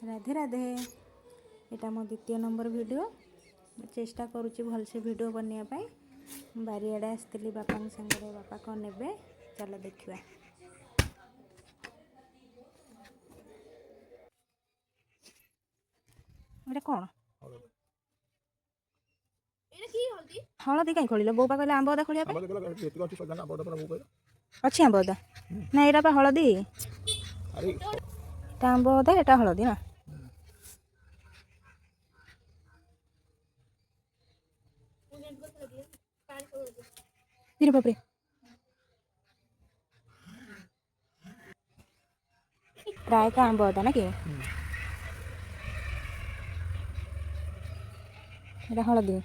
राधे राधे। यहाँ मो द्वितीय नंबर वीडियो चेष्टा करुँची भलसे वीडियो बनवाई बारियाड़े आसती बापा सागर बापा कौन ने चलो देखा। कौन हलदी कहीं खोल बो कहले आंब अदा खोलिया अच्छी आंब अदा ना यहाँ हलदी आंब अदा यहाँ हलदी ना धीरे बापरे प्राय का आंब अदा ना कि हलदी